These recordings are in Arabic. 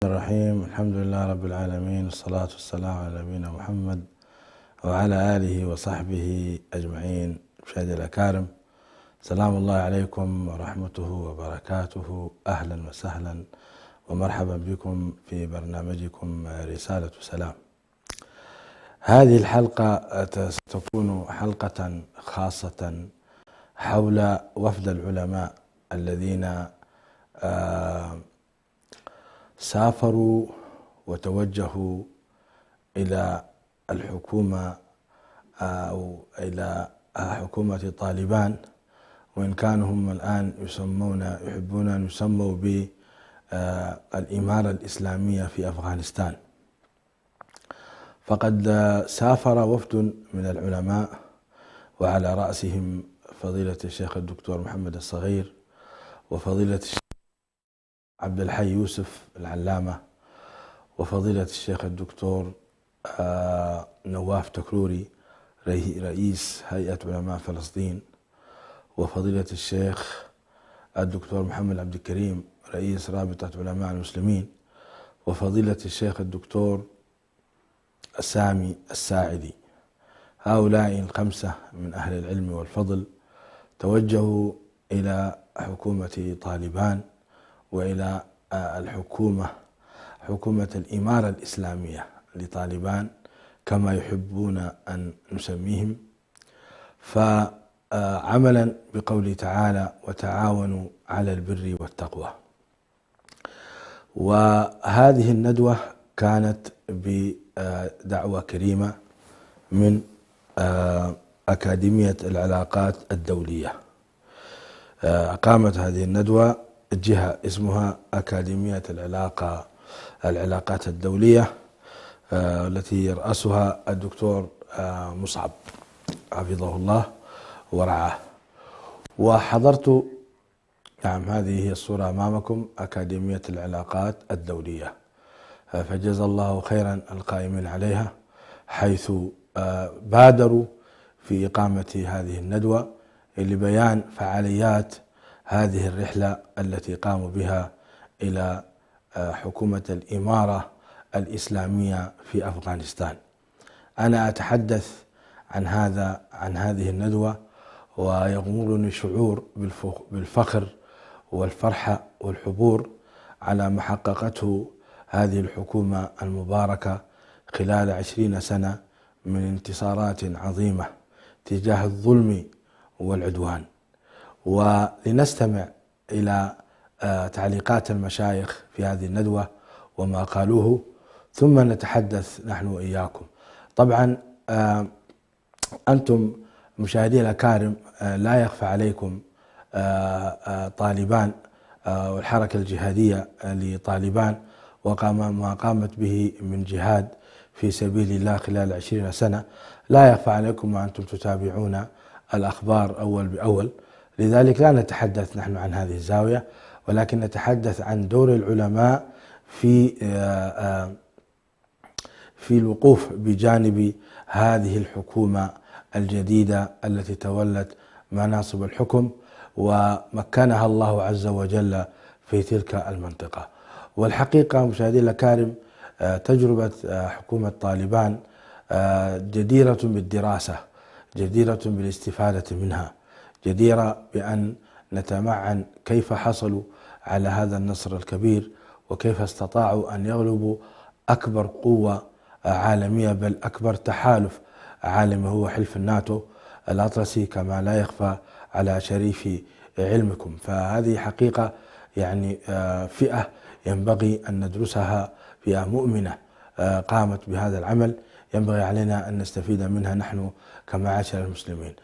الرحيم. الحمد لله رب العالمين، والصلاة والسلام على نبينا محمد وعلى آله وصحبه أجمعين. مشاهدي الأكارم، سلام الله عليكم ورحمته وبركاته. أهلا وسهلا ومرحبا بكم في برنامجكم رسالة سلام. هذه الحلقة ستكون حلقة خاصة حول وفد العلماء الذين سافروا وتوجهوا إلى الحكومة أو إلى حكومة طالبان، وإن كانوا هم الآن يحبون أن يسموا بالإمارة الإسلامية في أفغانستان. فقد سافر وفد من العلماء، وعلى رأسهم فضيلة الشيخ الدكتور محمد الصغير، وفضيلة الشيخ عبد الحي يوسف العلامة، وفضيلة الشيخ الدكتور نواف تكروري رئيس هيئة علماء فلسطين، وفضيلة الشيخ الدكتور محمد عبد الكريم رئيس رابطة علماء المسلمين، وفضيلة الشيخ الدكتور سامي الساعدي. هؤلاء الخمسة من أهل العلم والفضل توجهوا إلى حكومة طالبان وإلى حكومة الإمارة الإسلامية لطالبان كما يحبون أن نسميهم، فعملا بقوله تعالى: وتعاونوا على البر والتقوى. وهذه الندوة كانت بدعوة كريمة من أكاديمية العلاقات الدولية. أقامت هذه الندوة جهة اسمها أكاديمية العلاقات الدولية، التي يرأسها الدكتور مصعب حفظه الله ورعاه. وحضرت، نعم، هذه هي الصورة أمامكم، أكاديمية العلاقات الدولية. فجزا الله خيرا القائمين عليها، حيث بادروا في إقامة هذه الندوة لبيان فعاليات هذه الرحلة التي قاموا بها إلى حكومة الإمارة الإسلامية في أفغانستان. أنا أتحدث عن هذه الندوة ويغمرني شعور بالفخر والفرحة والحبور على ما حققته هذه الحكومة المباركة خلال 20 سنة من انتصارات عظيمة تجاه الظلم والعدوان. ولنستمع إلى تعليقات المشايخ في هذه الندوة وما قالوه، ثم نتحدث نحن وإياكم. طبعا أنتم مشاهدي الأكارم، لا يخفى عليكم طالبان والحركة الجهادية لطالبان ما قامت به من جهاد في سبيل الله خلال 20 سنة. لا يخفى عليكم وأنتم تتابعون الأخبار أول بأول، لذلك لا نتحدث نحن عن هذه الزاوية، ولكن نتحدث عن دور العلماء في الوقوف بجانب هذه الحكومة الجديدة التي تولت مناصب الحكم ومكنها الله عز وجل في تلك المنطقة. والحقيقة مشاهدي الأكارم، تجربة حكومة طالبان جديرة بالدراسة، جديرة بالاستفادة منها، جديرة بأن نتمعن كيف حصلوا على هذا النصر الكبير، وكيف استطاعوا أن يغلبوا أكبر قوة عالمية، بل أكبر تحالف عالمي هو حلف الناتو الأطلسي، كما لا يخفى على شريف علمكم. فهذه حقيقة يعني فئة ينبغي أن ندرسها، فئة مؤمنة قامت بهذا العمل، ينبغي علينا أن نستفيد منها نحن كمعاشر المسلمين.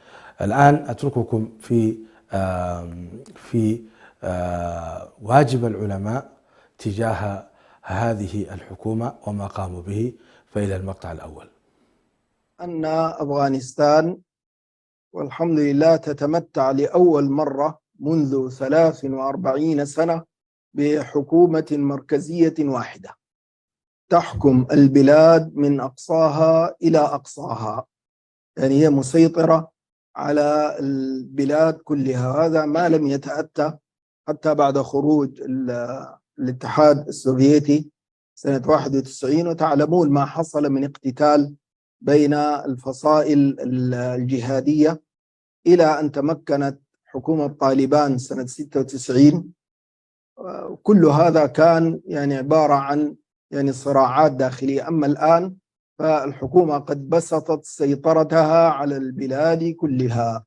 الآن أترككم في واجب العلماء تجاه هذه الحكومة وما قاموا به، فإلى المقطع الأول. أن أفغانستان والحمد لله تتمتع لأول مرة منذ 43 سنة بحكومة مركزية واحدة تحكم البلاد من أقصاها إلى أقصاها، يعني هي مسيطرة على البلاد كلها. هذا ما لم يتأتى حتى بعد خروج الاتحاد السوفيتي سنة 91، وتعلمون ما حصل من اقتتال بين الفصائل الجهادية إلى أن تمكنت حكومة طالبان سنة 96. كل هذا كان يعني عبارة عن يعني صراعات داخلية. أما الآن فالحكومة قد بسطت سيطرتها على البلاد كلها،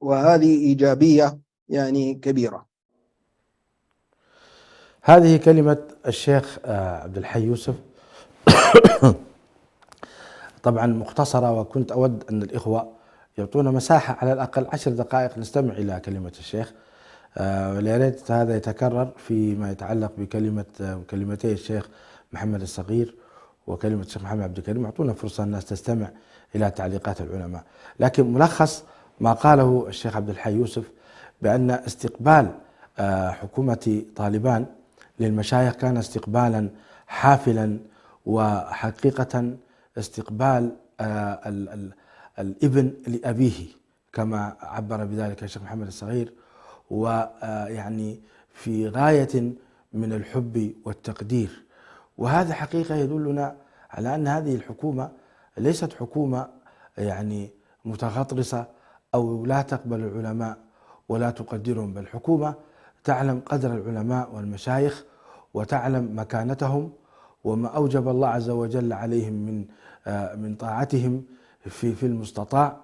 وهذه إيجابية يعني كبيرة. هذه كلمة الشيخ عبد الحي يوسف، طبعا مختصرة، وكنت أود أن الإخوة يعطونا مساحة على الأقل 10 دقائق نستمع إلى كلمة الشيخ. ويا ريت هذا يتكرر فيما يتعلق كلمتي الشيخ محمد الصغير وكلمة الشيخ محمد عبد الكريم. أعطونا فرصة الناس تستمع إلى تعليقات العلماء. لكن ملخص ما قاله الشيخ عبد الحي يوسف بأن استقبال حكومة طالبان للمشايخ كان استقبالا حافلا، وحقيقة استقبال الابن لأبيه كما عبر بذلك الشيخ محمد الصغير، ويعني في غاية من الحب والتقدير. وهذا حقيقة يدلنا على أن هذه الحكومة ليست حكومة يعني متغطرسة أو لا تقبل العلماء ولا تقدرهم، بل حكومة تعلم قدر العلماء والمشايخ وتعلم مكانتهم وما أوجب الله عز وجل عليهم من طاعتهم في المستطاع.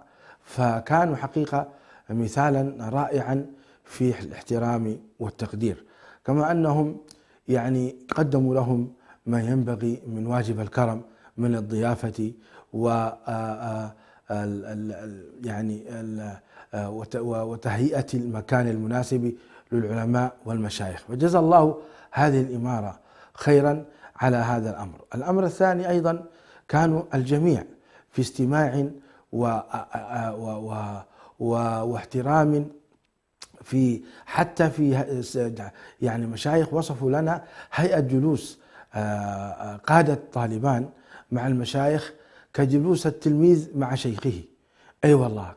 فكانوا حقيقة مثالا رائعا في الاحترام والتقدير، كما أنهم يعني قدموا لهم ما ينبغي من واجب الكرم من الضيافة و يعني وتهيئة المكان المناسب للعلماء والمشايخ. وجزا الله هذه الإمارة خيرا على هذا الأمر. الأمر الثاني أيضا كانوا الجميع في استماع واحترام، في حتى في يعني مشايخ وصفوا لنا هيئة جلوس قادة طالبان مع المشايخ كجلوس التلميذ مع شيخه. أي والله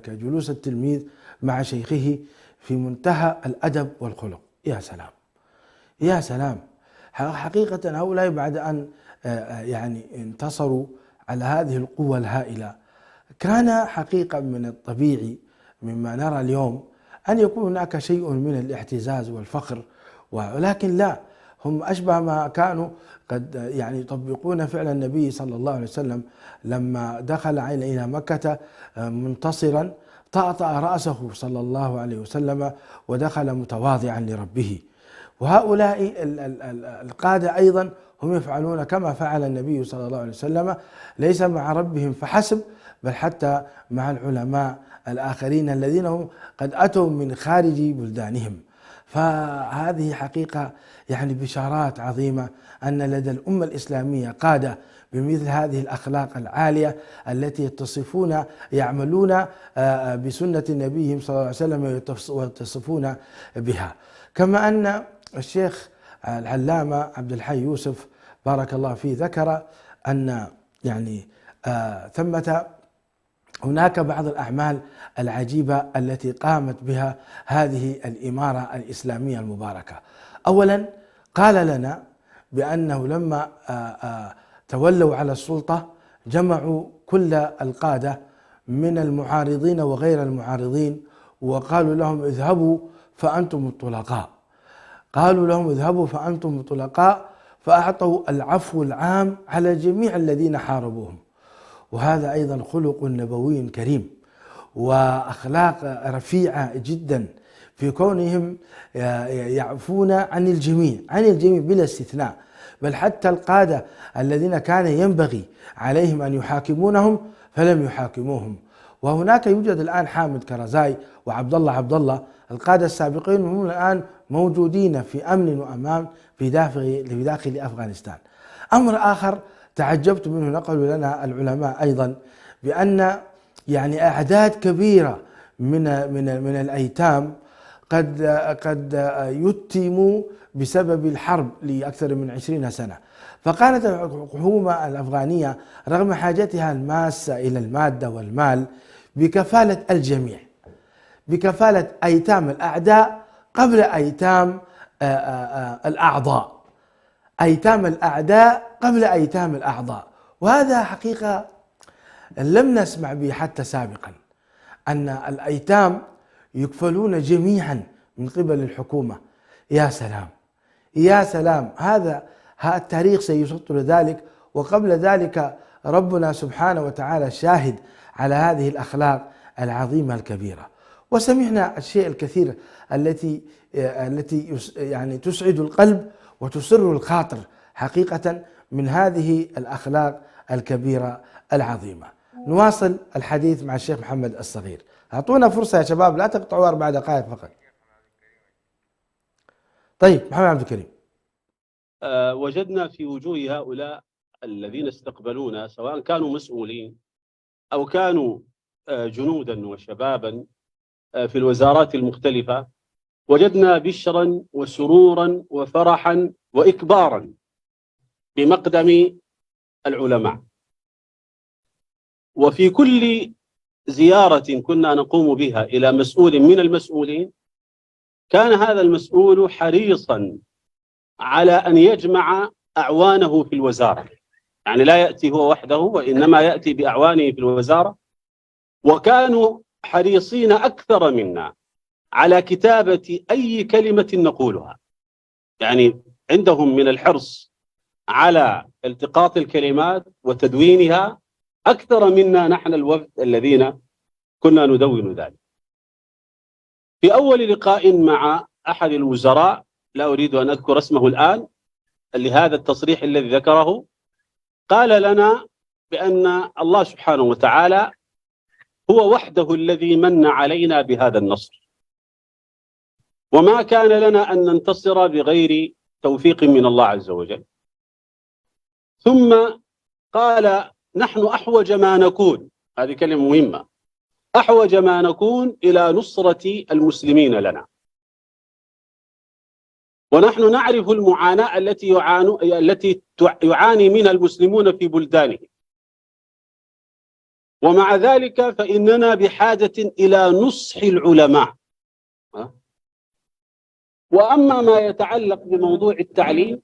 كجلوس التلميذ مع شيخه في منتهى الأدب والخلق. يا سلام يا سلام. حقيقة هؤلاء بعد أن يعني انتصروا على هذه القوة الهائلة، كان حقيقة من الطبيعي مما نرى اليوم أن يكون هناك شيء من الاعتزاز والفخر، ولكن لا، هم أشبه ما كانوا قد يعني يطبقون فعل النبي صلى الله عليه وسلم لما دخل إلى مكة منتصرا، طأطأ رأسه صلى الله عليه وسلم ودخل متواضعا لربه. وهؤلاء القادة أيضا هم يفعلون كما فعل النبي صلى الله عليه وسلم، ليس مع ربهم فحسب، بل حتى مع العلماء الآخرين الذين هم قد أتوا من خارج بلدانهم. فهذه حقيقة يعني بشارات عظيمة أن لدى الأمة الإسلامية قادة بمثل هذه الأخلاق العالية التي يتصفون يعملون بسنة نبيهم صلى الله عليه وسلم ويتصفون بها. كما أن الشيخ العلامة عبد الحي يوسف بارك الله فيه ذكر أن يعني ثمة هناك بعض الأعمال العجيبة التي قامت بها هذه الإمارة الإسلامية المباركة. أولا قال لنا بأنه لما تولوا على السلطة جمعوا كل القادة من المعارضين وغير المعارضين وقالوا لهم اذهبوا فأنتم الطلقاء. قالوا لهم اذهبوا فأنتم الطلقاء، فأعطوا العفو العام على جميع الذين حاربوهم. وهذا أيضا خلق نبوي كريم وأخلاق رفيعة جدا في كونهم يعفون عن الجميع بلا استثناء، بل حتى القادة الذين كان ينبغي عليهم أن يحاكمونهم فلم يحاكموهم. وهناك يوجد الآن حامد كرزاي وعبد الله القادة السابقين، هم الآن موجودين في أمن وأمان في داخل أفغانستان. أمر آخر تعجبت منه نقلوا لنا العلماء أيضا بأن يعني أعداد كبيرة من الأيتام قد يتموا بسبب الحرب لأكثر من 20 سنة. فقالت الحكومة الأفغانية رغم حاجتها الماسة إلى المادة والمال بكفالة الجميع، بكفالة أيتام الأعداء قبل أيتام الأعضاء. أيتام الأعداء قبل أيتام الأعضاء. وهذا حقيقة لم نسمع به حتى سابقا، أن الأيتام يكفلون جميعا من قبل الحكومة. يا سلام يا سلام، هذا التاريخ سيسطر ذلك. وقبل ذلك ربنا سبحانه وتعالى شاهد على هذه الأخلاق العظيمة الكبيرة. وسمعنا الشيء الكثير التي يعني تسعد القلب وتسر الخاطر حقيقة من هذه الأخلاق الكبيرة العظيمة. نواصل الحديث مع الشيخ محمد الصغير. أعطونا فرصة يا شباب، لا تقطعوا 4 دقائق فقط. طيب محمد عبد الكريم. وجدنا في وجوه هؤلاء الذين استقبلونا، سواء كانوا مسؤولين أو كانوا جنودا وشبابا في الوزارات المختلفة، وجدنا بشرا وسرورا وفرحا وإكبارا بمقدم العلماء. وفي كل زيارة كنا نقوم بها إلى مسؤول من المسؤولين، كان هذا المسؤول حريصا على أن يجمع أعوانه في الوزارة، يعني لا يأتي هو وحده وإنما يأتي بأعوانه في الوزارة. وكانوا حريصين أكثر منا على كتابة أي كلمة نقولها، يعني عندهم من الحرص على التقاط الكلمات وتدوينها أكثر منا نحن الوفد الذين كنا ندون ذلك. في أول لقاء مع أحد الوزراء، لا أريد أن أذكر اسمه الآن، لهذا التصريح الذي ذكره، قال لنا بأن الله سبحانه وتعالى هو وحده الذي من علينا بهذا النصر، وما كان لنا أن ننتصر بغير توفيق من الله عز وجل. ثم قال: نحن أحوج ما نكون، هذه كلمة مهمة، أحوج ما نكون إلى نصرة المسلمين لنا، ونحن نعرف المعاناة التي يعاني منها المسلمون في بلدانهم، ومع ذلك فإننا بحاجة إلى نصح العلماء. وأما ما يتعلق بموضوع التعليم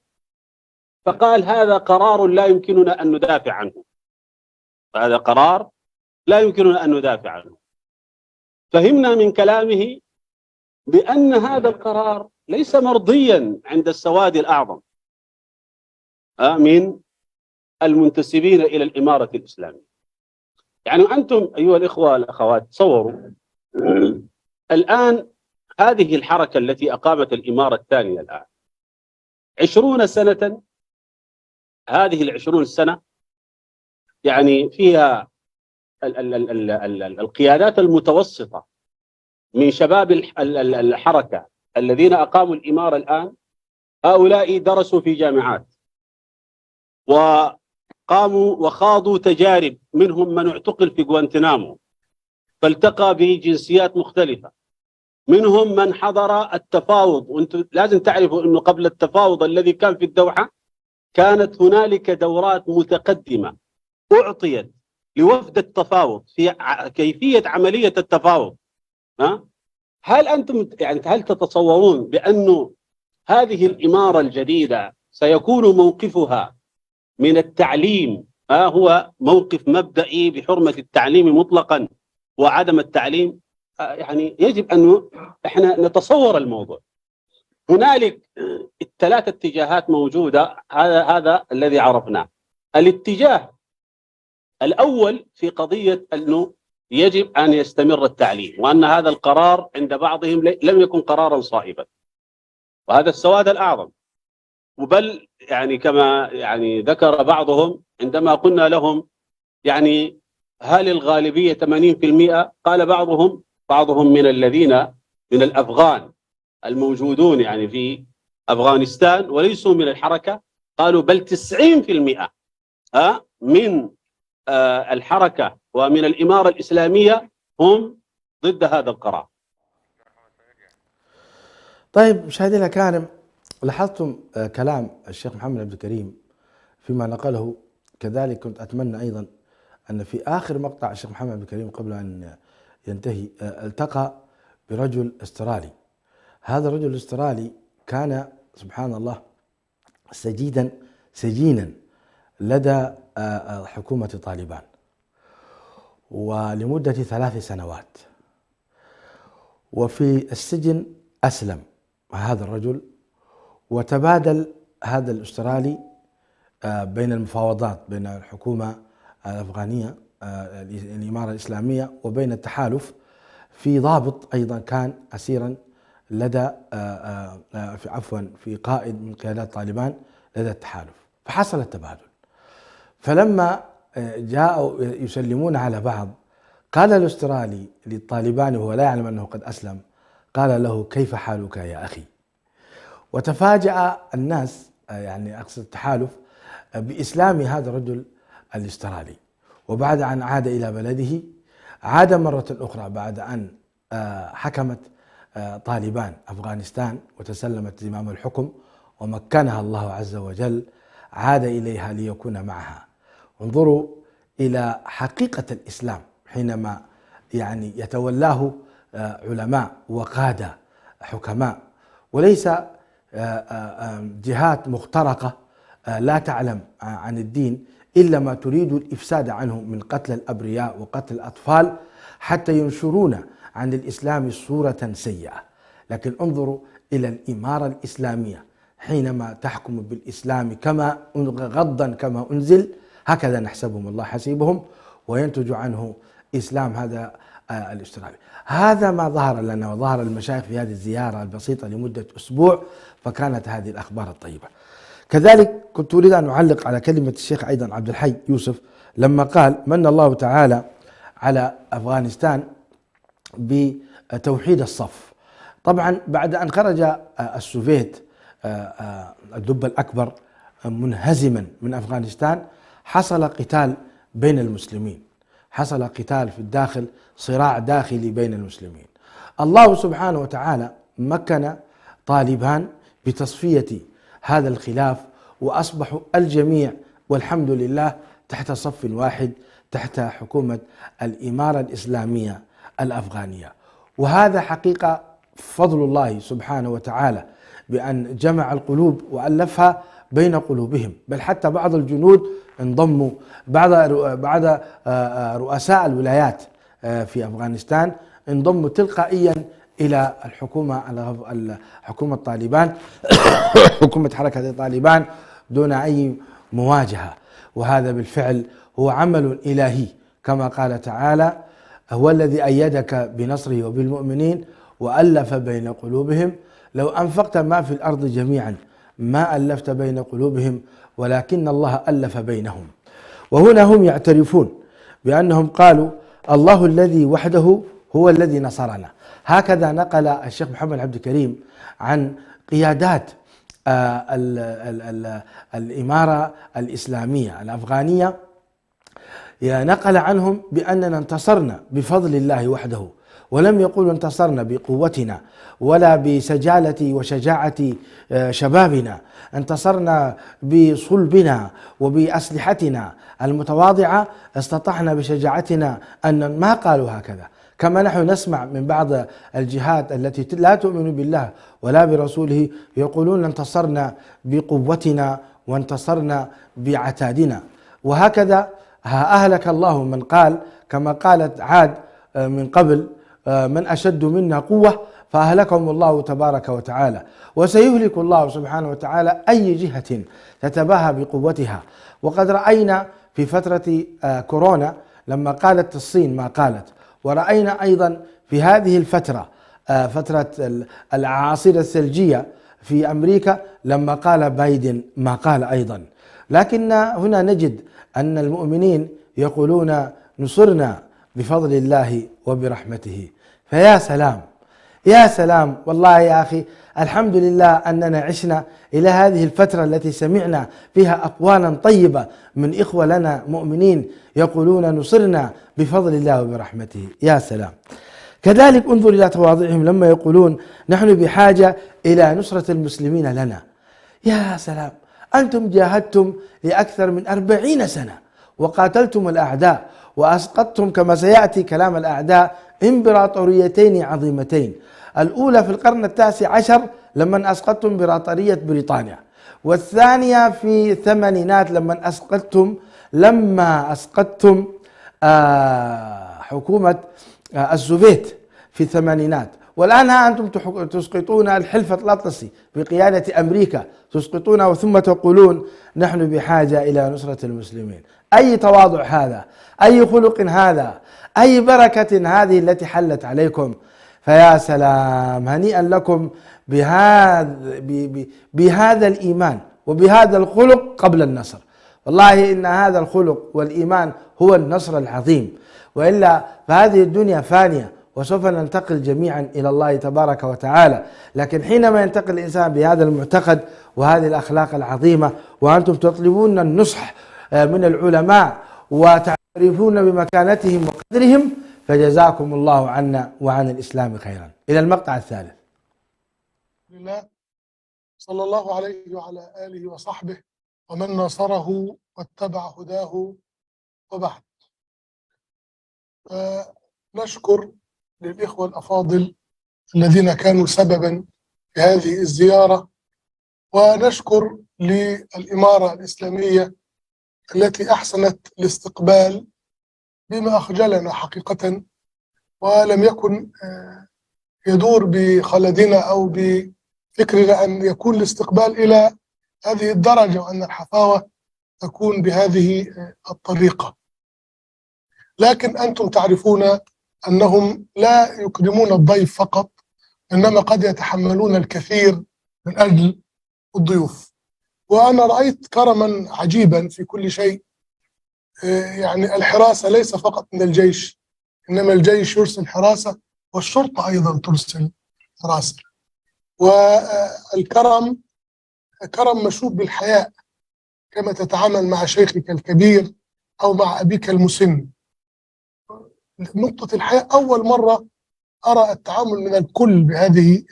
فقال: هذا قرار لا يمكننا أن ندافع عنه، هذا قرار لا يمكننا أن ندافع عنه. فهمنا من كلامه بأن هذا القرار ليس مرضيا عند السواد الأعظم من المنتسبين إلى الإمارة الإسلامية. يعني أنتم أيها الإخوة والأخوات تصوروا الآن هذه الحركة التي أقامت الإمارة الثانية الآن 20 سنة، هذه 20 سنة يعني فيها القيادات المتوسطة من شباب الحركة الذين أقاموا الإمارة الآن، هؤلاء درسوا في جامعات وقاموا وخاضوا تجارب، منهم من اعتقل في غوانتنامو فالتقى بجنسيات مختلفة، منهم من حضر التفاوض. وانتم لازم تعرفوا أنه قبل التفاوض الذي كان في الدوحة كانت هنالك دورات متقدمة أعطيت لوفد التفاوض في كيفية عملية التفاوض. هل أنتم يعني هل تتصورون بأنه هذه الإمارة الجديدة سيكون موقفها من التعليم هو موقف مبدئي بحرمة التعليم مطلقا وعدم التعليم؟ يعني يجب أن احنا نتصور الموضوع. هنالك 3 اتجاهات موجودة، هذا الذي عرفناه. الاتجاه الأول في قضية أنه يجب أن يستمر التعليم، وأن هذا القرار عند بعضهم لم يكن قرارا صائبا، وهذا السواد الأعظم. وبل يعني كما يعني ذكر بعضهم عندما قلنا لهم يعني هل الغالبية 80%؟ قال بعضهم من الذين من الأفغان الموجودون يعني في أفغانستان وليسوا من الحركة، قالوا بل 90% من الحركة ومن الإمارة الإسلامية هم ضد هذا القرار. طيب مشاهدينا الكرام، لاحظتم كلام الشيخ محمد عبد الكريم فيما نقله. كذلك كنت أتمنى أيضا أن في آخر مقطع الشيخ محمد عبد الكريم قبل أن ينتهي التقى برجل استرالي. هذا الرجل الاسترالي كان سبحان الله سجينا لدى حكومة طالبان، ولمدة 3 سنوات. وفي السجن أسلم هذا الرجل، وتبادل هذا الأسترالي بين المفاوضات بين الحكومة الأفغانية الإمارة الإسلامية وبين التحالف في ضابط أيضا كان أسيرا لدى في قائد من قيادات طالبان لدى التحالف، فحصل التبادل. فلما جاءوا يسلمون على بعض قال الأسترالي للطالباني وهو لا يعلم أنه قد أسلم، قال له: كيف حالك يا أخي؟ وتفاجأ الناس، يعني أقصد التحالف، بإسلام هذا الرجل الأسترالي. وبعد أن عاد إلى بلده عاد مرة أخرى بعد أن حكمت طالبان أفغانستان وتسلمت زمام الحكم ومكنها الله عز وجل، عاد إليها ليكون معها. انظروا إلى حقيقة الإسلام حينما يعني يتولاه علماء وقادة حكماء، وليس جهات مخترقة لا تعلم عن الدين إلا ما تريد الإفساد عنه من قتل الأبرياء وقتل الأطفال حتى ينشرون عن الإسلام صورة سيئة. لكن انظروا إلى الإمارة الإسلامية حينما تحكم بالإسلام كما غضا كما أنزل، هكذا نحسبهم الله حسيبهم، وينتج عنه إسلام هذا الأسترالي. هذا ما ظهر لنا وظهر المشايخ في هذه الزيارة البسيطة لمدة أسبوع، فكانت هذه الأخبار الطيبة. كذلك كنت أريد أن أعلق على كلمة الشيخ أيضا عبد الحي يوسف لما قال: من الله تعالى على أفغانستان بتوحيد الصف. طبعا بعد أن خرج السوفيت الدب الأكبر منهزما من أفغانستان حصل قتال بين المسلمين، حصل قتال في الداخل، صراع داخلي بين المسلمين. الله سبحانه وتعالى مكن طالبان بتصفية هذا الخلاف، وأصبحوا الجميع والحمد لله تحت صف واحد تحت حكومة الإمارة الإسلامية الأفغانية. وهذا حقيقة فضل الله سبحانه وتعالى بأن جمع القلوب وألفها بين قلوبهم، بل حتى بعض الجنود انضموا، بعض رؤساء الولايات في أفغانستان انضموا تلقائيا إلى حكومة طالبان حكومة حركة طالبان دون أي مواجهة. وهذا بالفعل هو عمل إلهي كما قال تعالى: هو الذي أيدك بنصره وبالمؤمنين وألف بين قلوبهم لو أنفقت ما في الأرض جميعا ما ألفت بين قلوبهم ولكن الله ألف بينهم. وهنا هم يعترفون بأنهم قالوا: الله الذي وحده هو الذي نصرنا. هكذا نقل الشيخ محمد عبد الكريم عن قيادات الإمارة الإسلامية الأفغانية، نقل عنهم بأننا انتصرنا بفضل الله وحده، ولم يقولوا انتصرنا بقوتنا ولا بسجالة وشجاعة شبابنا، انتصرنا بصلبنا وبأسلحتنا المتواضعة، استطعنا بشجاعتنا أن ما قالوا هكذا. كما نحن نسمع من بعض الجهات التي لا تؤمن بالله ولا برسوله يقولون انتصرنا بقوتنا وانتصرنا بعتادنا. وهكذا أهلك الله من قال كما قالت عاد من قبل: من أشد منا قوة، فأهلكهم الله تبارك وتعالى. وسيهلك الله سبحانه وتعالى أي جهة تتباهى بقوتها. وقد رأينا في فترة كورونا لما قالت الصين ما قالت، ورأينا أيضا في هذه الفترة فترة الأعاصير الثلجية في أمريكا لما قال بايدن ما قال أيضا. لكن هنا نجد أن المؤمنين يقولون: نصرنا بفضل الله وبرحمته. فيا سلام يا سلام، والله يا أخي الحمد لله أننا عشنا إلى هذه الفترة التي سمعنا فيها أقوالا طيبة من إخوة لنا مؤمنين يقولون: نصرنا بفضل الله وبرحمته. يا سلام. كذلك انظر إلى تواضعهم لما يقولون: نحن بحاجة إلى نصرة المسلمين لنا. يا سلام، أنتم جاهدتم لأكثر من 40 سنة وقاتلتم الأعداء وأسقطتم كما سيأتي كلام الأعداء إمبراطوريتين عظيمتين. الأولى في القرن 19 لما أسقطتم إمبراطورية بريطانيا، والثانية في الثمانينات لما أسقطتم حكومة السوفيت في الثمانينات. والآن أنتم تسقطون الحلف الأطلسي بقيادة أمريكا، تسقطونه ثم تقولون نحن بحاجة إلى نصرة المسلمين. أي تواضع هذا؟ أي خلق هذا؟ أي بركة هذه التي حلت عليكم؟ فيا سلام، هنيئا لكم بهذا الإيمان وبهذا الخلق قبل النصر. والله إن هذا الخلق والإيمان هو النصر العظيم، وإلا فهذه الدنيا فانية وسوف ننتقل جميعا إلى الله تبارك وتعالى. لكن حينما ينتقل الإنسان بهذا المعتقد وهذه الأخلاق العظيمة، وأنتم تطلبون النصح من العلماء وتعرفون بمكانتهم وقدرهم، فجزاكم الله عنا وعن الإسلام خيرا. إلى المقطع الثالث. لله صلى الله عليه وعلى آله وصحبه ومن نصره واتبع هداه، وبعد. نشكر للإخوة الأفاضل الذين كانوا سببا في هذه الزيارة، ونشكر للإمارة الإسلامية التي أحسنت الاستقبال بما أخجلنا حقيقة، ولم يكن يدور بخلدنا أو بفكرنا أن يكون الاستقبال إلى هذه الدرجة وأن الحفاوة تكون بهذه الطريقة. لكن أنتم تعرفون أنهم لا يكرمون الضيف فقط، إنما قد يتحملون الكثير من أجل الضيوف. وأنا رأيت كرما عجيبا في كل شيء. يعني الحراسة ليس فقط من الجيش، إنما الجيش يرسل حراسة والشرطة أيضا ترسل حراسة. والكرم كرم مشوب بالحياء، كما تتعامل مع شيخك الكبير أو مع أبيك المسن. نقطة الحياء أول مرة أرى التعامل من الكل بهذه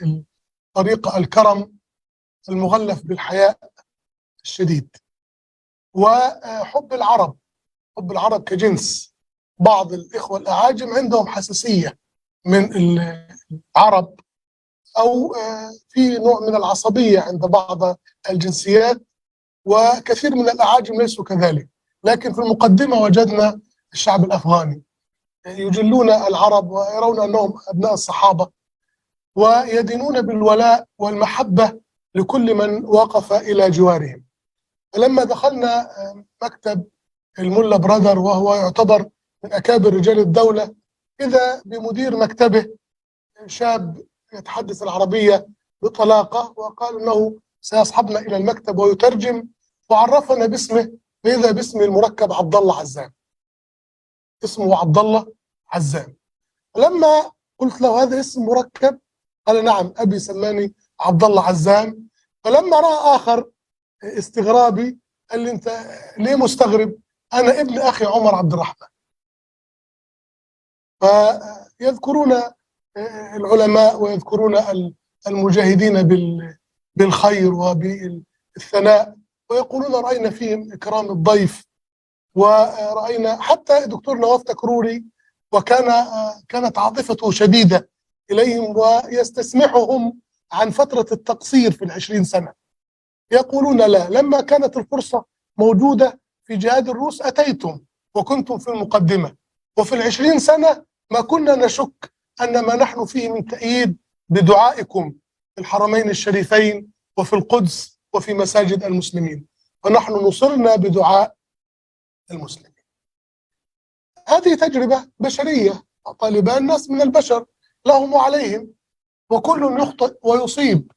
الطريقة، الكرم المغلف بالحياء الشديد. وحب العرب، حب العرب كجنس. بعض الإخوة الأعاجم عندهم حساسية من العرب، أو في نوع من العصبية عند بعض الجنسيات، وكثير من الأعاجم ليسوا كذلك. لكن في المقدمة وجدنا الشعب الأفغاني يجلون العرب ويرون أنهم أبناء الصحابة، ويدينون بالولاء والمحبة لكل من وقف إلى جوارهم. فلما دخلنا مكتب الملا برادر، وهو يعتبر من أكابر رجال الدولة، إذا بمدير مكتبه شاب يتحدث العربية بطلاقة، وقال أنه سيصحبنا إلى المكتب ويترجم، وعرفنا باسمه، فإذا باسم المركب عبد الله عزام، اسمه عبد الله عزام. لما قلت له هذا اسم مركب، قال نعم، أبي سماني عبد الله عزام. فلما رأى آخر استغرابي قال لي أنت ليه مستغرب؟ أنا ابن أخي عمر عبد الرحمن. فيذكرون العلماء ويذكرون المجاهدين بالخير وبالثناء، ويقولون رأينا فيهم إكرام الضيف، ورأينا حتى دكتور نواف تكروري، كانت عاطفته شديدة إليهم ويستسمحهم عن فترة التقصير في 20 سنة. يقولون لا، لما كانت الفرصة موجودة في جهاد الروس أتيتم وكنتم في المقدمة، وفي 20 سنة ما كنا نشك أن ما نحن فيه من تأييد بدعائكم في الحرمين الشريفين وفي القدس وفي مساجد المسلمين، ونحن نصرنا بدعاء المسلمين. هذه تجربة بشرية. طالبان ناس من البشر، لهم وعليهم، وكل يخطئ ويصيب،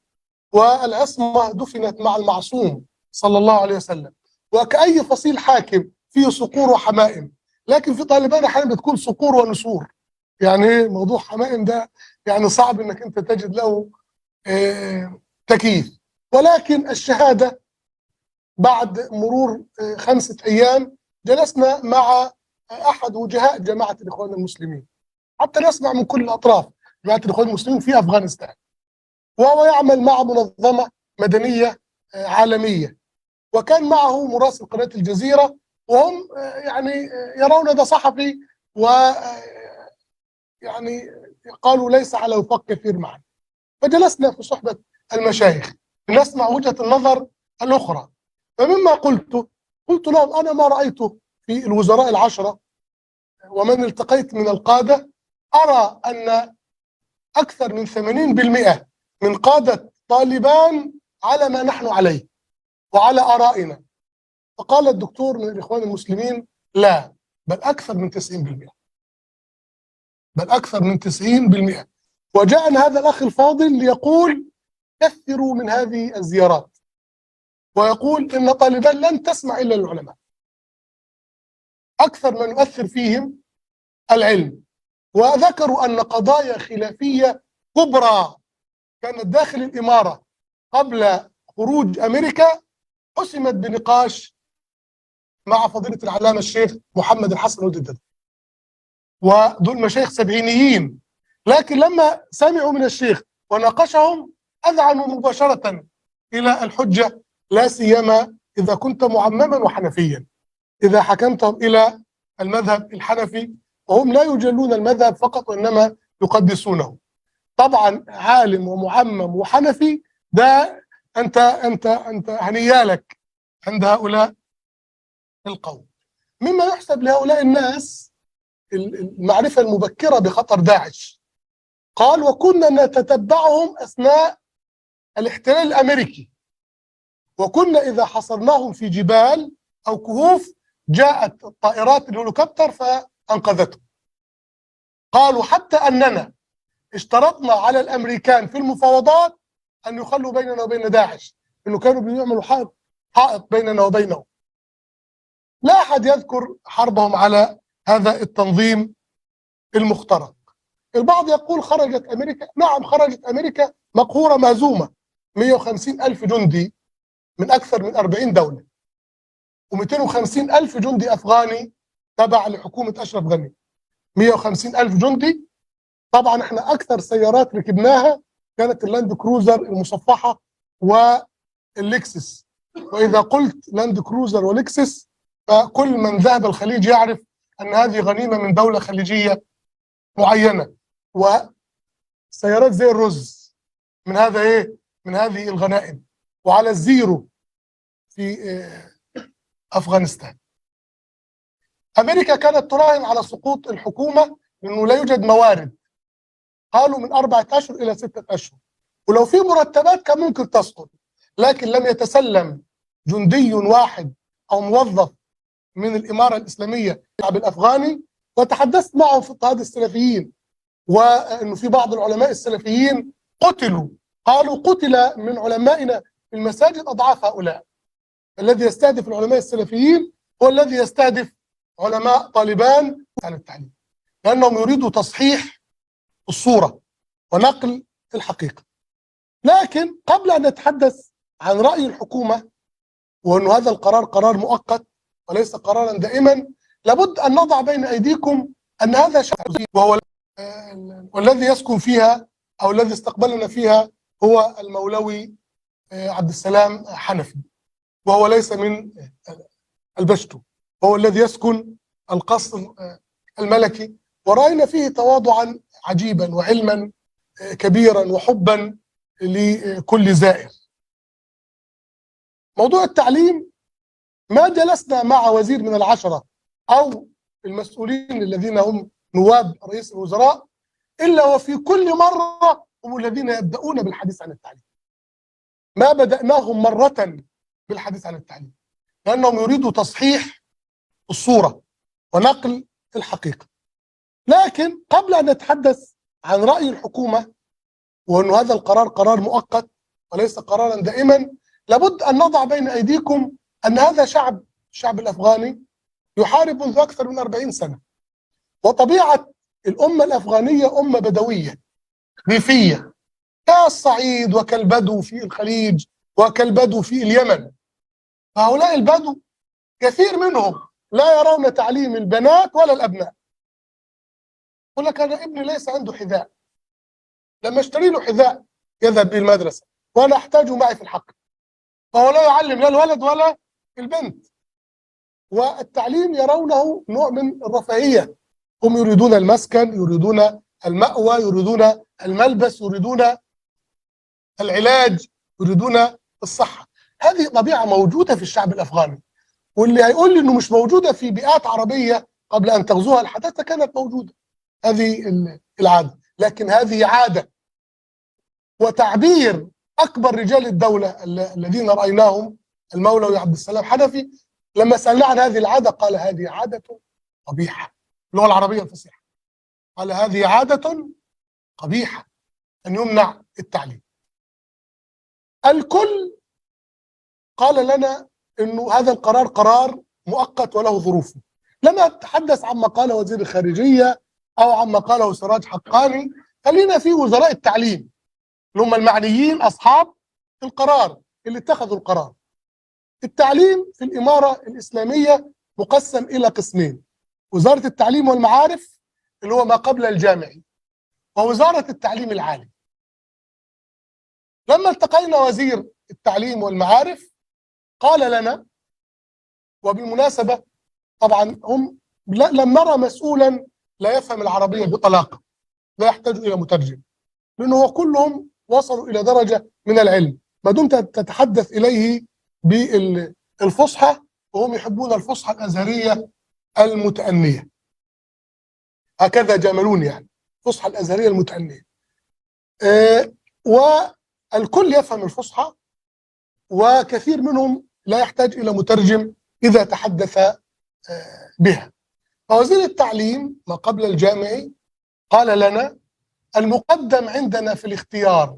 والعصمة دفنت مع المعصوم صلى الله عليه وسلم. وكأي فصيل حاكم فيه صقور وحمائم، لكن في طالبان أحيانا بتكون صقور ونسور. يعني موضوع حمائم ده يعني صعب انك انت تجد له تكييف. ولكن الشهادة بعد مرور 5 أيام جلسنا مع أحد وجهاء جماعة الإخوان المسلمين، حتى نسمع من كل الأطراف. جماعة الإخوان المسلمين في أفغانستان، وهو يعمل مع منظمة مدنية عالمية، وكان معه مراسل قناة الجزيرة، وهم يعني يرون ده صحفي، و يعني قالوا ليس على وفاق كثير معنا. فجلسنا في صحبة المشايخ نسمع وجهة النظر الأخرى. فمما قلت لهم أنا ما رأيته في الوزراء العشرة ومن التقيت من القادة، أرى أن أكثر من 80% من قادة طالبان على ما نحن عليه وعلى آرائنا. فقال الدكتور من الإخوان المسلمين لا، بل أكثر من 90%، بل أكثر من 90%. وجاءنا هذا الأخ الفاضل ليقول كثروا من هذه الزيارات، ويقول إن طالبان لن تسمع إلا للعلماء، أكثر من يؤثر فيهم العلم. وذكروا أن قضايا خلافية كبرى كانت داخل الإمارة قبل خروج أمريكا حسمت بنقاش مع فضيلة العلامة الشيخ محمد الحسن ولد الدين، ودول مشايخ سبعينيين، لكن لما سمعوا من الشيخ وناقشهم أذعنوا مباشرة إلى الحجة، لا سيما إذا كنت معمما وحنفيا، إذا حكمتهم إلى المذهب الحنفي، وهم لا يجلون المذهب فقط وإنما يقدسونه. طبعا عالم ومعمم وحنفي ده أنت هنيالك عند هؤلاء القوم. مما يحسب لهؤلاء الناس المعرفة المبكرة بخطر داعش. قال وكنا نتتبعهم أثناء الاحتلال الأمريكي، وكنا إذا حصرناهم في جبال أو كهوف جاءت الطائرات الهليكوبتر فأنقذتهم. قالوا حتى أننا اشترطنا على الأمريكان في المفاوضات أن يخلوا بيننا وبين داعش، إنه كانوا بيعملوا حائط بيننا وبينهم. لا أحد يذكر حربهم على هذا التنظيم المخترق. البعض يقول خرجت أمريكا، نعم خرجت أمريكا مقهورة مهزومة، 150,000 جندي من أكثر من 40 دولة، و250,000 جندي أفغاني تبع لحكومة أشرف غني. 150,000 جندي. طبعا احنا أكثر سيارات ركبناها كانت اللاند كروزر المصفحة واللكسس، وإذا قلت لاند كروزر ولكسس فكل من ذهب الخليج يعرف أن هذه غنيمة من دولة خليجية معينة، وسيارات زي الرز من هذا من هذه الغنائم، وعلى الزيرو في أفغانستان. أمريكا كانت تراهن على سقوط الحكومة لأنه لا يوجد موارد، قالوا من 4 أشهر إلى 6 أشهر، ولو في مرتبات كان ممكن تسقط، لكن لم يتسلم جندي واحد أو موظف من الإمارة الإسلامية الشعب الأفغاني. وتحدثت معهم في اضطهاد السلفيين، وأنه في بعض العلماء السلفيين قتلوا، قالوا قتل من علمائنا في المساجد أضعاف هؤلاء. الذي يستهدف العلماء السلفيين هو الذي يستهدف علماء طالبان عن التعليم، لأنهم يريدوا تصحيح الصورة ونقل الحقيقة. لكن قبل أن نتحدث عن رأي الحكومة وأن هذا القرار قرار مؤقت وليس قرارا دائما، لابد أن نضع بين أيديكم أن هذا شعب، وهو والذي يسكن فيها أو الذي استقبلنا فيها هو المولوي عبد السلام حنفي، وهو ليس من البشتو، وهو الذي يسكن القصر الملكي، ورأينا فيه تواضعا عجيبا وعلما كبيرا وحبا لكل زائر. موضوع التعليم ما جلسنا مع وزير من العشرة أو المسؤولين الذين هم نواب رئيس الوزراء إلا وفي كل مرة هم الذين يبدأون بالحديث عن التعليم. ما بدأناهم مرة بالحديث عن التعليم، لأنهم يريدوا تصحيح الصورة ونقل الحقيقة. لكن قبل أن نتحدث عن رأي الحكومة وأن هذا القرار قرار مؤقت وليس قرارا دائما، لابد أن نضع بين أيديكم أن هذا الشعب الأفغاني يحارب منذ أكثر من 40 سنة، وطبيعة الأمة الأفغانية أمة بدوية ريفية كالصعيد وكالبدو في الخليج وكالبدو في اليمن. فهؤلاء البدو كثير منهم لا يرون تعليم البنات ولا الأبناء. يقول لك أنا ابني ليس عنده حذاء، لما اشتري له حذاء يذهب به المدرسة وأنا أحتاجه معي في الحقل، فهو لا يعلم لا الولد ولا البنت. والتعليم يرونه نوع من الرفاهية، هم يريدون المسكن، يريدون المأوى، يريدون الملبس، يريدون العلاج، يريدون الصحة. هذه طبيعة موجودة في الشعب الأفغاني، واللي هيقول لي إنه مش موجودة في بيئات عربية قبل أن تغزوها الحداثة كانت موجودة هذه العادة، لكن هذه عادة وتعبير أكبر رجال الدولة الذين رأيناهم، المولوي عبد السلام حنفي، لما سألنا عن هذه العادة قال هذه عادة قبيحة، اللغة العربية الفصيحة، قال هذه عادة قبيحة أن يمنع التعليم. الكل قال لنا أنه هذا القرار قرار مؤقت وله ظروفه. لم أتحدث عما قاله وزير الخارجية أو عما قاله سراج حقاني، خلينا في وزراء التعليم اللي هم المعنيين أصحاب القرار اللي اتخذوا القرار. التعليم في الإمارة الإسلامية مقسم إلى قسمين: وزارة التعليم والمعارف اللي هو ما قبل الجامعي، ووزارة التعليم العالي. لما التقينا وزير التعليم والمعارف قال لنا، وبالمناسبة طبعا هم لم نرى مسؤولا لا يفهم العربية بطلاقة لا يحتاج إلى مترجم، لأنه كلهم وصلوا إلى درجة من العلم ما دمت تتحدث إليه بالفصحى، وهم يحبون الفصحى الأزهرية المتأنية، هكذا جاملون يعني الفصحى الأزهرية المتأنية. والكل يفهم الفصحى، وكثير منهم لا يحتاج إلى مترجم إذا تحدث بها. فوزير التعليم ما قبل الجامعي قال لنا المقدم عندنا في الاختيار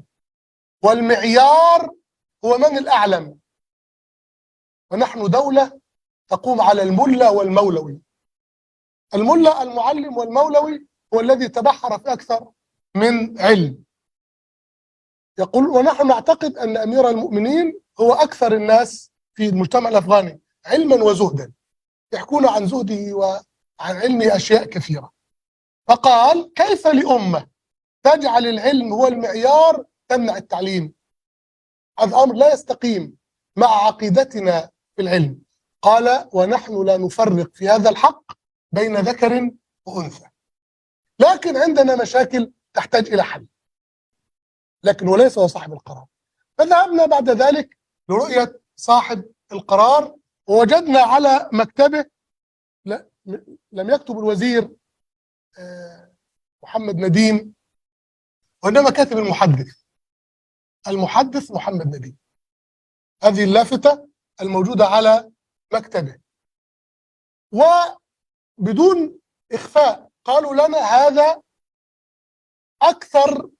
والمعيار هو من الأعلم، ونحن دولة تقوم على الملة والمولوي. الملة المعلم والمولوي هو الذي تبحر في أكثر من علم. يقول ونحن نعتقد أن أمير المؤمنين هو أكثر الناس في المجتمع الأفغاني علما وزهدا، يحكون عن زهده وعن علمه أشياء كثيرة. فقال كيف لأمة تجعل العلم هو المعيار تمنع التعليم؟ هذا أمر لا يستقيم مع عقيدتنا في العلم. قال ونحن لا نفرق في هذا الحق بين ذكر وأنثى، لكن عندنا مشاكل تحتاج إلى حل، لكن وليس هو صاحب القرار. فذهبنا بعد ذلك لرؤية صاحب القرار، ووجدنا على مكتبه لم يكتب الوزير محمد نديم، وإنما كاتب المحدث محمد نديم. هذه اللافتة الموجودة على مكتبه، وبدون إخفاء قالوا لنا هذا أكثر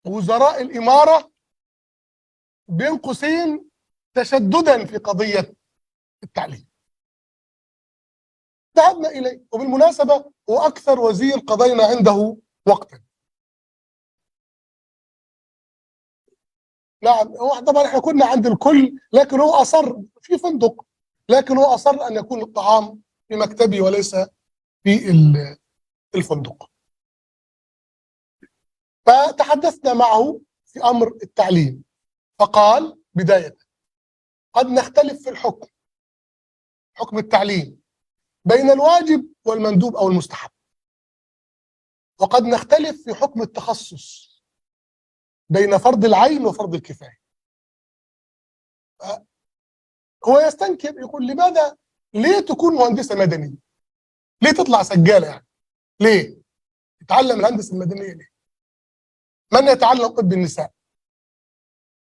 وزراء الإمارة بين قوسين تشددا في قضية التعليم. ذهبنا إليه، وبالمناسبة هو أكثر وزير قضينا عنده وقتا. نعم، هو طبعا احنا كنا عند الكل، لكن هو أصر في فندق، لكن هو أصر أن يكون الطعام في مكتبي وليس في الفندق. فتحدثنا معه في أمر التعليم، فقال بداية قد نختلف في الحكم، حكم التعليم، بين الواجب والمندوب أو المستحب، وقد نختلف في حكم التخصص بين فرض العين وفرض الكفاية. هو يستنكر، يقول لماذا ليه تكون مهندسة مدني؟ ليه تطلع سجالة يعني؟ ليه؟ تتعلم الهندسة المدنية ليه؟ من يتعلم طب النساء؟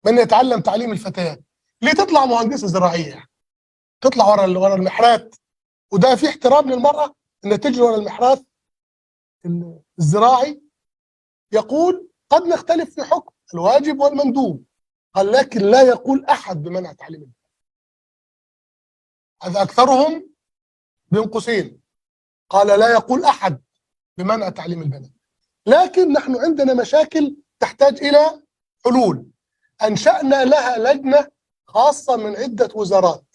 من يتعلم تعليم الفتيات؟ ليه تطلع مهندسة زراعية يعني؟ تطلع ورا المحرات، وده في احترام للمرأة ان تجري ورا المحراث الزراعي. يقول قد نختلف في حكم الواجب والمندوب، قال لكن لا يقول أحد بمنع تعليم البنات. هذا أكثرهم بين قوسين، قال لا يقول أحد بمنع تعليم البنات، لكن نحن عندنا مشاكل تحتاج إلى حلول. أنشأنا لها لجنة خاصة من عدة وزارات،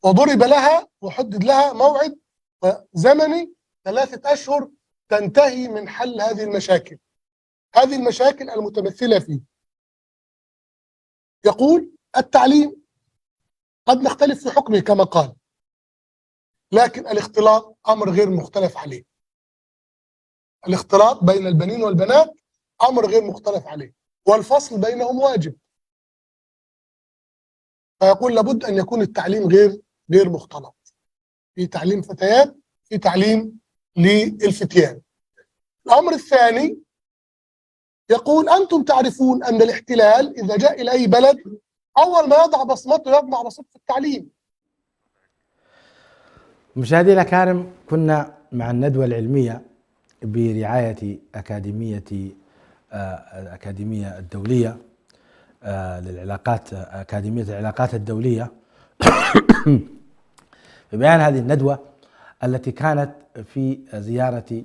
وضرب لها وحدد لها موعد زمني 3 أشهر تنتهي من حل هذه المشاكل. هذه المشاكل المتمثلة فيه، يقول التعليم قد نختلف في حكمه كما قال، لكن الاختلاط أمر غير مختلف عليه. الاختلاط بين البنين والبنات أمر غير مختلف عليه، والفصل بينهم واجب. فيقول لابد أن يكون التعليم غير مختلط، في تعليم فتيات، في تعليم للفتيان. الأمر الثاني يقول أنتم تعرفون أن الاحتلال إذا جاء إلى أي بلد أول ما يضع بصمته يضع بصمة في التعليم. مشاهدينا الأكارم، كنا مع الندوة العلمية برعاية الأكاديمية الدولية للعلاقات، أكاديمية العلاقات الدولية ببيان هذه الندوة التي كانت في زيارة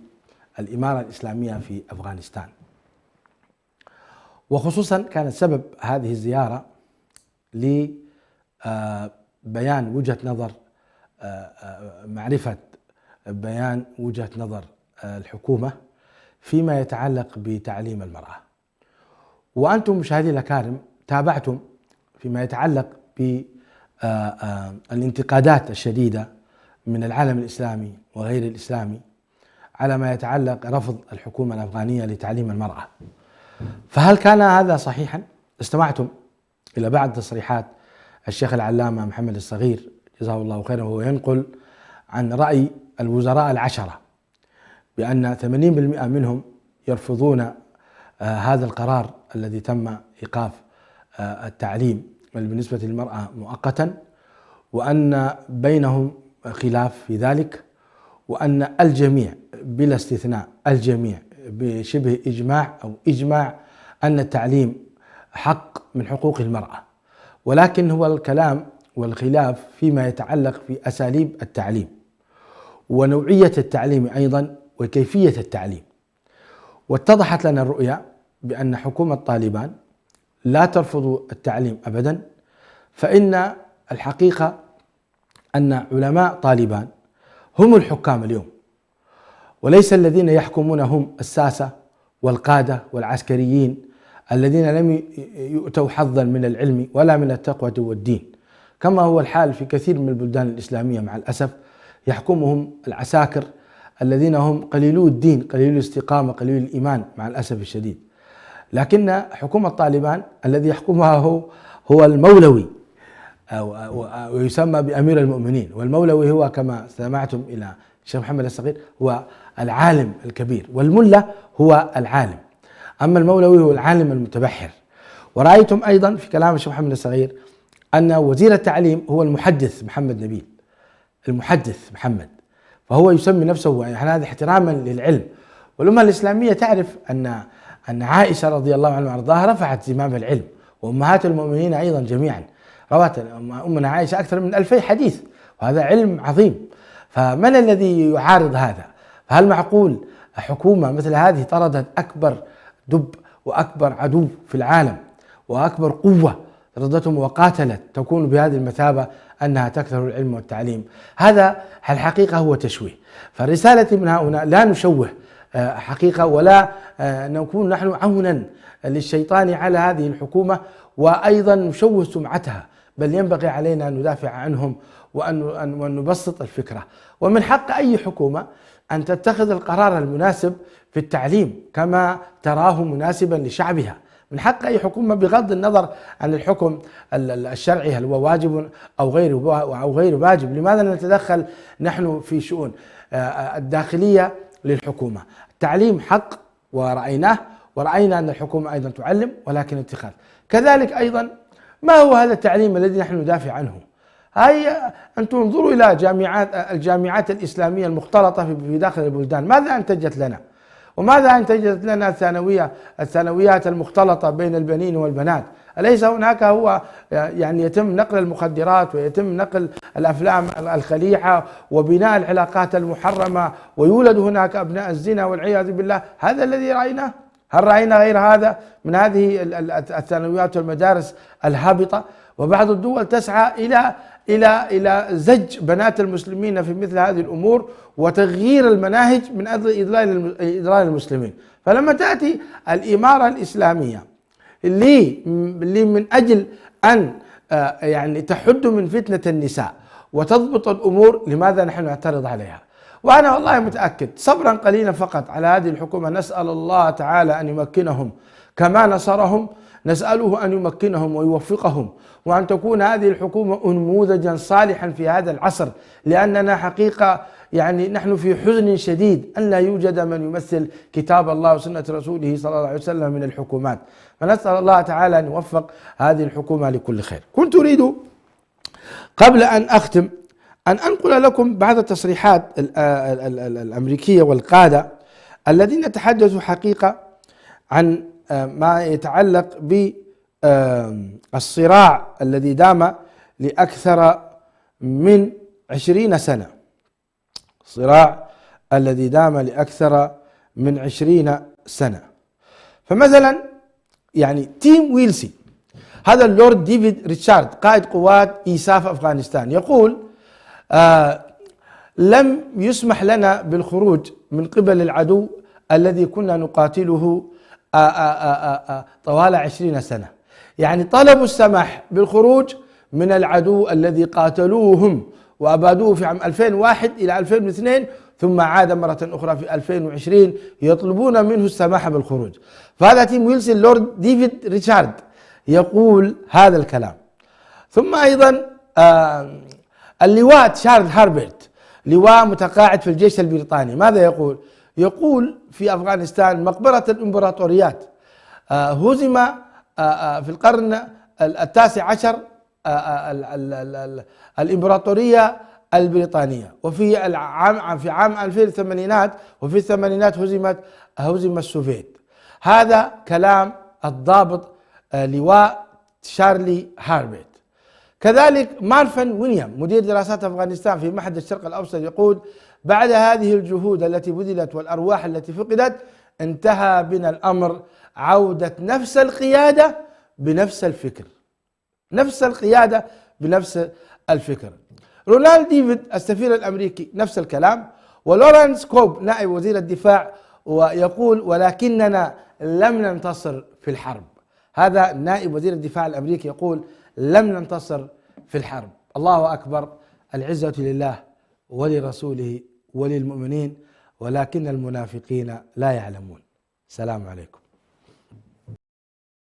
الإمارة الإسلامية في أفغانستان. وخصوصا كانت سبب هذه الزيارة لبيان وجهة نظر، معرفة بيان وجهة نظر الحكومة فيما يتعلق بتعليم المرأة. وأنتم مشاهدي الأكارم تابعتم فيما يتعلق بالانتقادات الشديدة من العالم الإسلامي وغير الإسلامي على ما يتعلق رفض الحكومة الأفغانية لتعليم المرأة. فهل كان هذا صحيحا؟ استمعتم إلى بعض تصريحات الشيخ العلامة محمد الصغير جزاه الله خيرا، وهو ينقل عن رأي الوزراء العشرة بأن 80% منهم يرفضون هذا القرار الذي تم إيقاف التعليم بالنسبة للمرأة مؤقتا، وأن بينهم خلاف في ذلك، وأن الجميع بلا استثناء، الجميع بشبه إجماع أو إجماع أن التعليم حق من حقوق المرأة، ولكن هو الكلام والخلاف فيما يتعلق في أساليب التعليم ونوعية التعليم أيضا وكيفية التعليم. واتضحت لنا الرؤية بأن حكومة طالبان لا ترفض التعليم أبدا، فإن الحقيقة أن علماء طالبان هم الحكام اليوم، وليس الذين يحكمون هم الساسة والقادة والعسكريين الذين لم يؤتوا حظا من العلم ولا من التقوى والدين، كما هو الحال في كثير من البلدان الإسلامية مع الأسف. يحكمهم العساكر الذين هم قليلو الدين، قليلو الاستقامة، قليلو الإيمان مع الأسف الشديد. لكن حكومة طالبان الذي يحكمها هو المولوي، ويسمى بأمير المؤمنين، والمولوي هو كما سمعتم إلى الشيخ محمد الصغير هو العالم الكبير، والملا هو العالم، أما المولوي هو العالم المتبحر. ورأيتم أيضا في كلام الشيخ محمد الصغير أن وزير التعليم هو المحدث محمد نبيل، المحدث محمد، فهو يسمي نفسه يعني هذا احتراما للعلم. والأمة الإسلامية تعرف أن عائشة رضي الله عنها وأرضاها رفعت زمام العلم، وأمهات المؤمنين أيضا جميعا روت أمنا عائشة أكثر من 2000 حديث، وهذا علم عظيم. فمن الذي يعارض هذا؟ فهل معقول حكومة مثل هذه طردت أكبر دب وأكبر عدو في العالم وأكبر قوة طردتهم وقاتلت تكون بهذه المثابة أنها تكثر العلم والتعليم؟ هذا الحقيقة هو تشويه. فالرسالة من هنا لا نشوه حقيقة، ولا نكون نحن عونا للشيطان على هذه الحكومة وأيضا نشوه سمعتها، بل ينبغي علينا أن ندافع عنهم وأن نبسط الفكرة. ومن حق أي حكومة أن تتخذ القرار المناسب في التعليم كما تراه مناسبا لشعبها. من حق أي حكومة بغض النظر عن الحكم الشرعي هل هو واجب أو غير واجب. لماذا نتدخل نحن في شؤون الداخلية للحكومة؟ التعليم حق ورأيناه، ورأينا أن الحكومة أيضا تعلم، ولكن اتخاذ كذلك أيضا ما هو هذا التعليم الذي نحن ندافع عنه؟ هيا أن تنظروا إلى الجامعات الإسلامية المختلطة في داخل البلدان، ماذا أنتجت لنا؟ وماذا أنتجت لنا الثانويات المختلطة بين البنين والبنات؟ أليس هناك هو يعني يتم نقل المخدرات ويتم نقل الأفلام الخليعة وبناء العلاقات المحرمة، ويولد هناك أبناء الزنا والعياذ بالله؟ هذا الذي رأيناه؟ هل رأينا غير هذا من هذه الثانويات والمدارس الهابطة؟ وبعض الدول تسعى إلى زج بنات المسلمين في مثل هذه الأمور وتغيير المناهج من أجل إضلال المسلمين. فلما تأتي الإمارة الإسلامية اللي من أجل أن يعني تحد من فتنة النساء وتضبط الأمور، لماذا نحن نعترض عليها؟ وأنا والله متأكد صبرا قليلا فقط على هذه الحكومة، نسأل الله تعالى أن يمكنهم كما نصرهم، نسأله أن يمكنهم ويوفقهم، وأن تكون هذه الحكومة نموذجا صالحا في هذا العصر، لأننا حقيقة يعني نحن في حزن شديد أن لا يوجد من يمثل كتاب الله وسنة رسوله صلى الله عليه وسلم من الحكومات، فنسأل الله تعالى أن يوفق هذه الحكومة لكل خير. كنت أريد قبل أن أختم أن أنقل لكم بعض التصريحات الأمريكية والقادة الذين تحدثوا حقيقة عن ما يتعلق بالصراع الذي دام لأكثر من 20 سنة، الصراع الذي دام لأكثر من 20 سنة. فمثلا يعني تيم ويلسي، هذا اللورد ديفيد ريتشارد قائد قوات إيساف أفغانستان، يقول لم يسمح لنا بالخروج من قبل العدو الذي كنا نقاتله طوال 20 سنة. يعني طلبوا السماح بالخروج من العدو الذي قاتلوهم وأبادوه في عام 2001 إلى 2002، ثم عاد مرة أخرى في 2020 يطلبون منه السماح بالخروج. فهذا تيم ويلسي اللورد ديفيد ريتشارد يقول هذا الكلام. ثم أيضا اللواء تشارلز هاربرت، لواء متقاعد في الجيش البريطاني، ماذا يقول؟ يقول في أفغانستان مقبرة الإمبراطوريات، هزم في القرن 19 الإمبراطورية البريطانية، وفي عام 2008 وفي الثمانينات هزم السوفيت. هذا كلام الضابط لواء تشارلي هاربرت. كذلك مارفن ويليام مدير دراسات أفغانستان في معهد الشرق الأوسط يقول بعد هذه الجهود التي بذلت والأرواح التي فقدت انتهى بنا الأمر عودة نفس القيادة بنفس الفكر، نفس القيادة بنفس الفكر. رونالد ديفيد السفير الأمريكي نفس الكلام، ولورانس كوب نائب وزير الدفاع ويقول ولكننا لم ننتصر في الحرب. هذا نائب وزير الدفاع الأمريكي يقول لم ننتصر في الحرب. الله أكبر، العزة لله ولرسوله وللمؤمنين ولكن المنافقين لا يعلمون. السلام عليكم.